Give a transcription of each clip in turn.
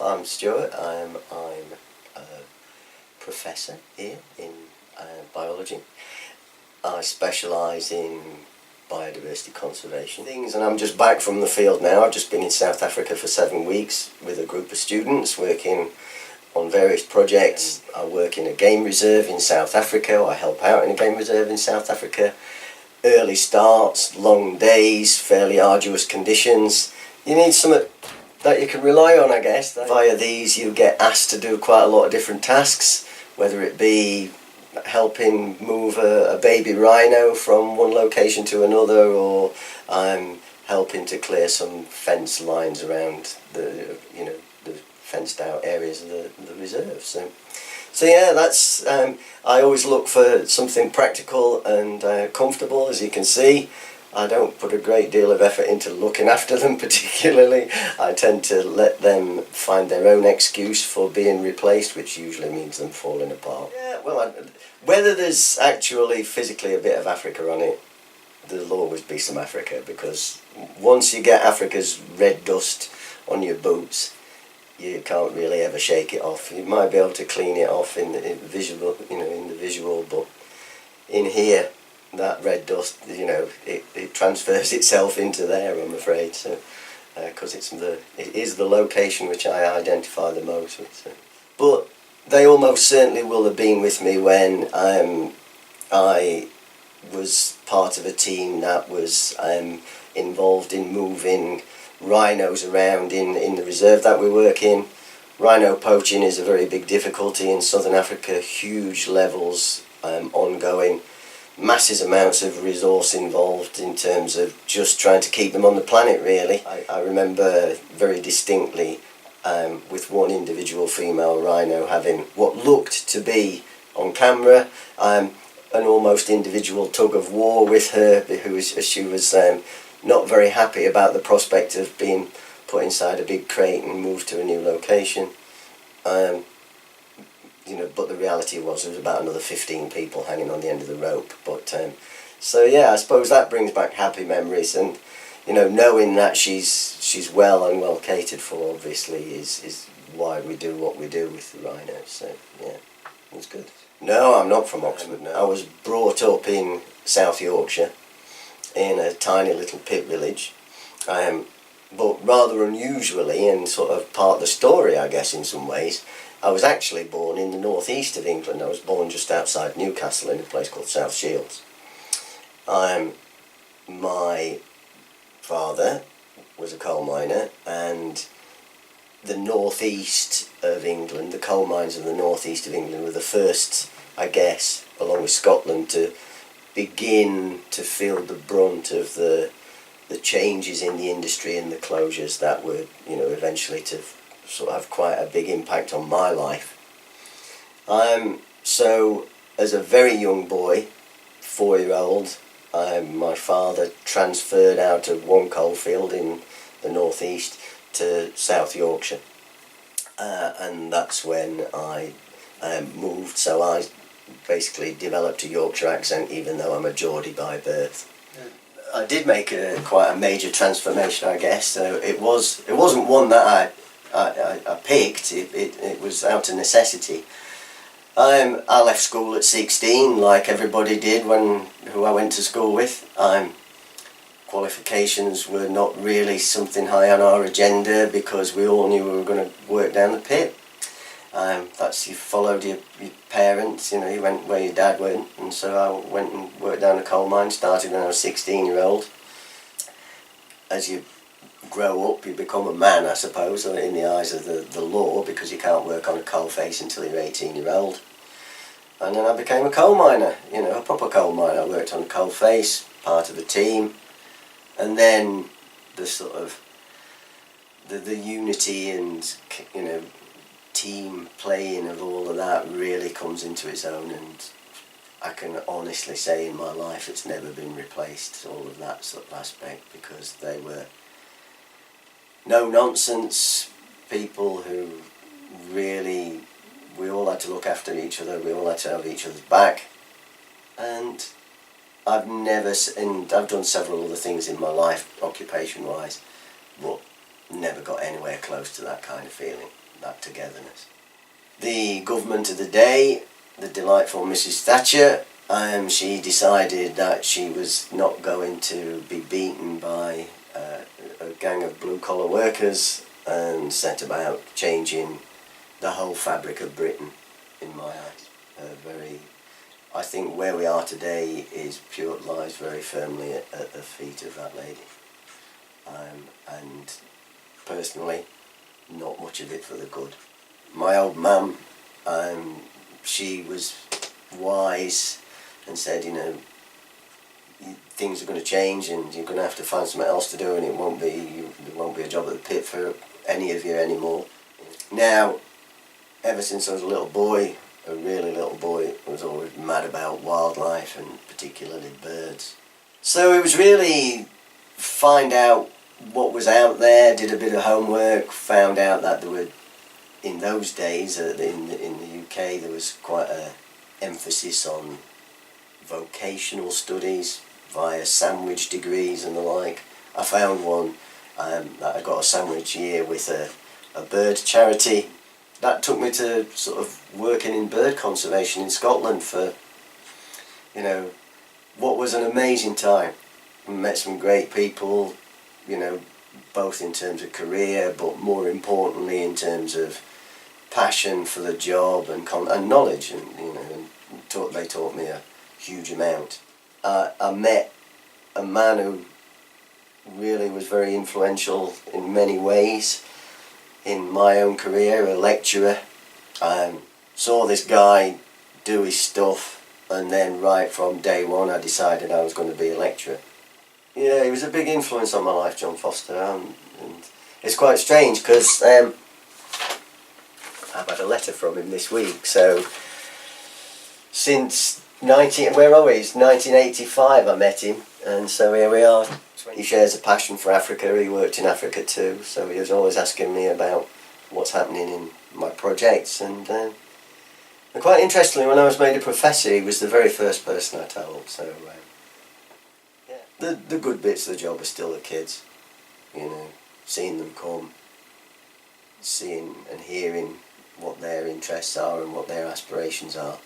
I'm Stewart. I'm a professor here in biology. I specialise in biodiversity conservation things, and I'm just back from the field now. I've just been in South Africa for 7 weeks with a group of students working on various projects. I work in a game reserve in South Africa. I help out in a game reserve in South Africa. Early starts, long days, fairly arduous conditions. You need something that you can rely on, I guess. Via these you get asked to do quite a lot of different tasks, whether it be helping move a baby rhino from one location to another, or I'm helping to clear some fence lines around the fenced out areas of the reserve. So yeah, that's I always look for something practical and comfortable. As you can see, I don't put a great deal of effort into looking after them particularly. I tend to let them find their own excuse for being replaced, which usually means them falling apart. Yeah, well, whether there's actually physically a bit of Africa on it, there'll always be some Africa, because once you get Africa's red dust on your boots, you can't really ever shake it off. You might be able to clean it off in the visual, but in here, that red dust, it transfers itself into there, I'm afraid. So, because it is the location which I identify the most with. So. But they almost certainly will have been with me when I was part of a team that was involved in moving rhinos around in the reserve that we work in. Rhino poaching is a very big difficulty in southern Africa, huge levels ongoing, massive amounts of resource involved in terms of just trying to keep them on the planet, really. I remember very distinctly with one individual female rhino having what looked to be on camera an almost individual tug of war with her, she was not very happy about the prospect of being put inside a big crate and moved to a new location. But the reality was there was about another 15 people hanging on the end of the rope. But so yeah, I suppose that brings back happy memories, and knowing that she's well and well catered for, obviously, is why we do what we do with the rhinos. So yeah, it's good. No, I'm not from Oxford. No, I was brought up in South Yorkshire, in a tiny little pit village, but rather unusually, and sort of part of the story, I guess, in some ways, I was actually born in the northeast of England. I was born just outside Newcastle in a place called South Shields. My father was a coal miner, and the northeast of England, the coal mines of the northeast of England were the first, I guess, along with Scotland, to begin to feel the brunt of the changes in the industry and the closures that were, eventually to sort of have quite a big impact on my life. So as a very young boy, 4-year-old, my father transferred out of one coalfield in the northeast to South Yorkshire, and that's when I moved. So I basically developed a Yorkshire accent, even though I'm a Geordie by birth. I did make quite a major transformation, I guess. So it wasn't one that I picked. It was out of necessity. I left school at 16, like everybody did who I went to school with. Qualifications were not really something high on our agenda, because we all knew we were going to work down the pit. You followed your parents, you went where your dad went, and so I went and worked down a coal mine, started when I was 16-year-old. As you grow up, you become a man, I suppose, in the eyes of the law, because you can't work on a coal face until you're 18-year-old. And then I became a coal miner, a proper coal miner. I worked on a coal face, part of the team, and then the sort of the unity and team playing of all of that really comes into its own, and I can honestly say in my life it's never been replaced, all of that sort of aspect, because they were no nonsense people who really, we all had to look after each other, we all had to have each other's back. And I've done several other things in my life, occupation wise, but never got anywhere close to that kind of feeling. that togetherness. The government of the day, the delightful Mrs. Thatcher, she decided that she was not going to be beaten by a gang of blue-collar workers, and set about changing the whole fabric of Britain, in my eyes. I think where we are today lies very firmly at the feet of that lady. And personally, not much of it for the good. My old mum, she was wise and said, you know, things are going to change and you're going to have to find something else to do, and there won't be a job at the pit for any of you anymore. Now, ever since I was a little boy, a really little boy, I was always mad about wildlife and particularly birds. So it was really find out what was out there, did a bit of homework, found out that there were, in those days, in the UK, there was quite an emphasis on vocational studies via sandwich degrees and the like. I found one that I got a sandwich year with a bird charity. That took me to sort of working in bird conservation in Scotland for, you know, what was an amazing time. I met some great people, you know, both in terms of career, but more importantly in terms of passion for the job and knowledge, and you know, they taught me a huge amount. I met a man who really was very influential in many ways in my own career, a lecturer. Saw this guy do his stuff, and then right from day one I decided I was going to be a lecturer. Yeah, he was a big influence on my life, John Foster, and it's quite strange because I've had a letter from him this week. So since 1985 I met him, and so here we are. He shares a passion for Africa. He worked in Africa too, so he was always asking me about what's happening in my projects, and quite interestingly, when I was made a professor, he was the very first person I told. So yeah, the good bits of the job are still the kids, you know, seeing them come, seeing and hearing what their interests are and what their aspirations are,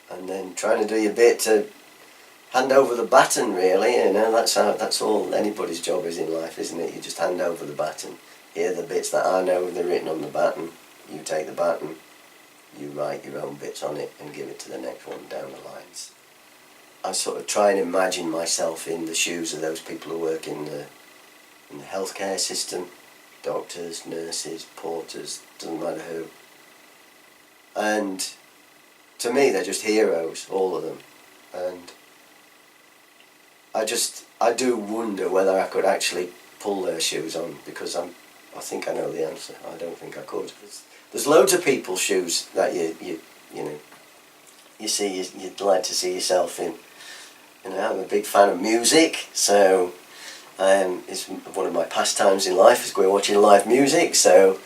and then trying to do your bit to hand over the baton, really. You know, that's all anybody's job is in life, isn't it? You just hand over the baton. Here are the bits that I know, they're written on the baton. You take the baton, you write your own bits on it and give it to the next one down the lines. I sort of try and imagine myself in the shoes of those people who work in the healthcare system, doctors, nurses, porters, doesn't matter who. And to me, they're just heroes, all of them. And I do wonder whether I could actually pull their shoes on, because I think I know the answer. I don't think I could. There's loads of people's shoes that you know, you see, you'd like to see yourself in. You know, I'm a big fan of music, so it's one of my pastimes in life is going watching live music. So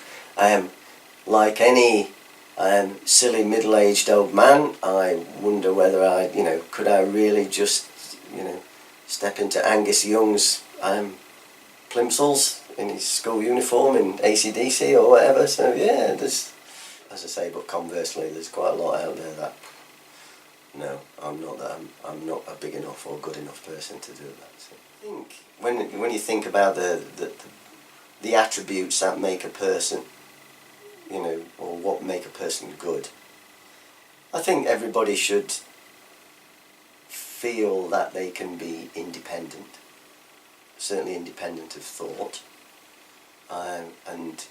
like any silly middle-aged old man, I wonder whether could I really just, you know, step into Angus Young's plimsolls in his school uniform in AC/DC or whatever. So yeah, there's, as I say, but conversely, there's quite a lot out there that no, I'm not a big enough or good enough person to do that. So I think when you think about the attributes that make a person, you know, or what make a person good, I think everybody should feel that they can be independent, certainly independent of thought, and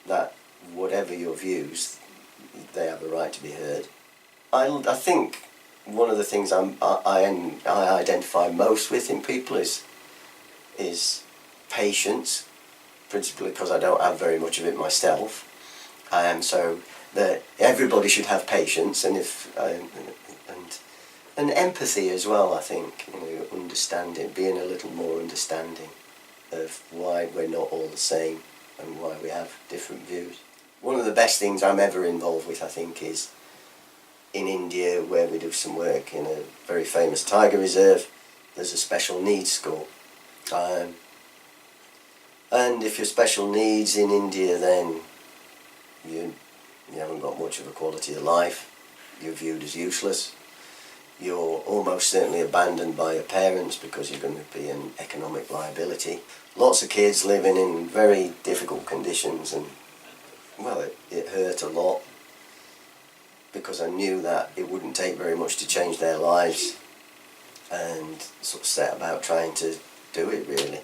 that whatever your views, they have a right to be heard. I think one of the things I identify most with in people is patience, principally because I don't have very much of it myself, so that everybody should have patience, and and empathy as well. I think, you know, understanding, being a little more understanding of why we're not all the same and why we have different views. One of the best things I'm ever involved with, I think, is in India, where we do some work in a very famous tiger reserve. There's a special needs school, and if you're special needs in India, then much of a quality of life. You're viewed as useless. You're almost certainly abandoned by your parents because you're going to be an economic liability. Lots of kids living in very difficult conditions, and well, it hurt a lot because I knew that it wouldn't take very much to change their lives, and sort of set about trying to do it really.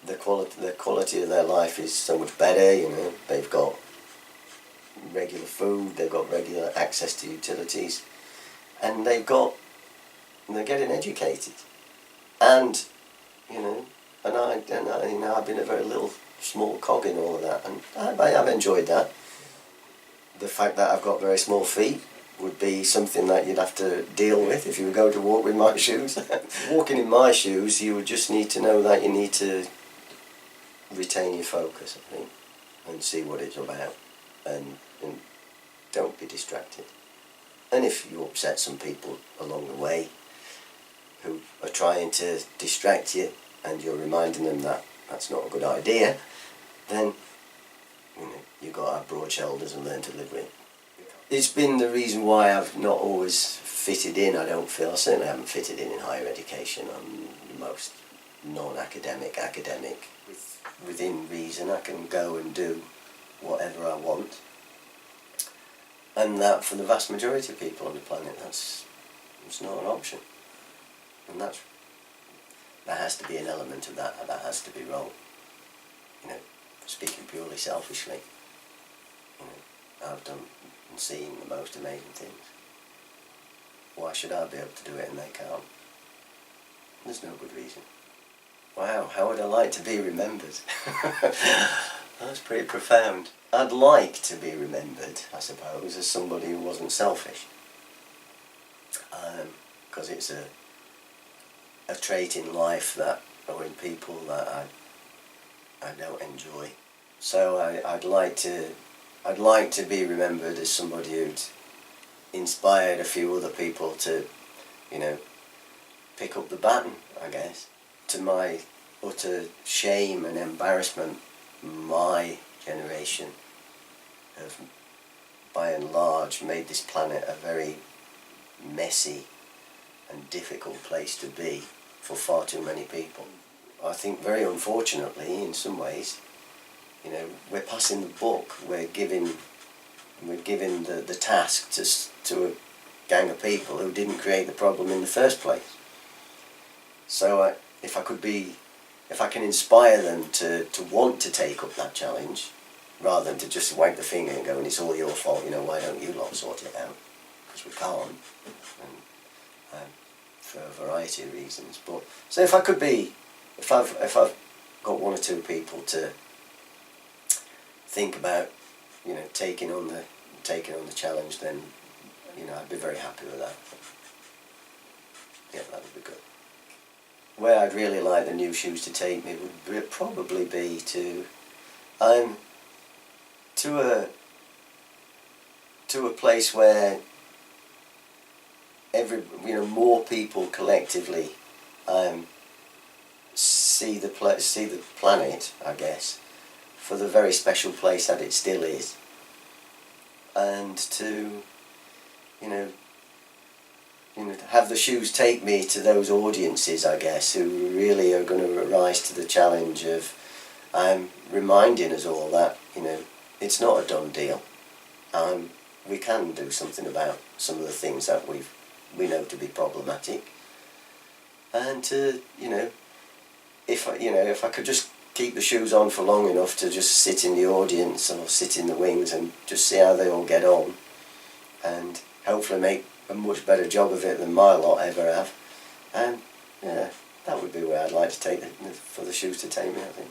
The quality of their life is so much better, you know. They've got regular food, they've got regular access to utilities, and they're getting educated. And you know, and I you know, I've been a very little small cog in all of that, and I have enjoyed that. The fact that I've got very small feet would be something that you'd have to deal with if you were going to walk with my shoes. Walking in my shoes, you would just need to know that you need to retain your focus, I think, and see what it's about, and don't be distracted. And if you upset some people along the way who are trying to distract you, and you're reminding them that that's not a good idea, then you know, you've got to have broad shoulders and learn to live with it. It's been the reason why I've not always fitted in, I don't feel. I certainly haven't fitted in higher education. I'm the most non-academic academic. Within reason, I can go and do whatever I want. And that, for the vast majority of people on the planet, it's not an option. And there has to be an element of that has to be wrong. You know, speaking purely selfishly, you know, I've done and seen the most amazing things. Why should I be able to do it and they can't? There's no good reason. Wow, how would I like to be remembered? That's pretty profound. I'd like to be remembered, I suppose, as somebody who wasn't selfish. Because it's a trait in life that, or in people, that I don't enjoy. So I'd like to be remembered as somebody who'd inspired a few other people to, you know, pick up the baton, I guess. To my utter shame and embarrassment, my generation have, by and large, made this planet a very messy and difficult place to be for far too many people. I think very unfortunately, in some ways, you know, we're passing the buck. We're giving the task to a gang of people who didn't create the problem in the first place. So if I can inspire them to want to take up that challenge, rather than to just wag the finger and go, and it's all your fault, you know, why don't you lot sort it out? Because we can't, and, for a variety of reasons. But so if I've got one or two people to think about, you know, taking on the challenge, then, you know, I'd be very happy with that. Yeah, that would be good. Where I'd really like the new shoes to take me would probably be to a place where more people collectively see the planet, I guess, for the very special place that it still is, and to have the shoes take me to those audiences, I guess, who really are going to rise to the challenge of reminding us all that, you know, it's not a done deal. We can do something about some of the things that we know to be problematic, and to, if I could just keep the shoes on for long enough to just sit in the audience or sit in the wings and just see how they all get on, and hopefully make a much better job of it than my lot ever have. And yeah, that would be where I'd like to take for the shoes to take me, I think.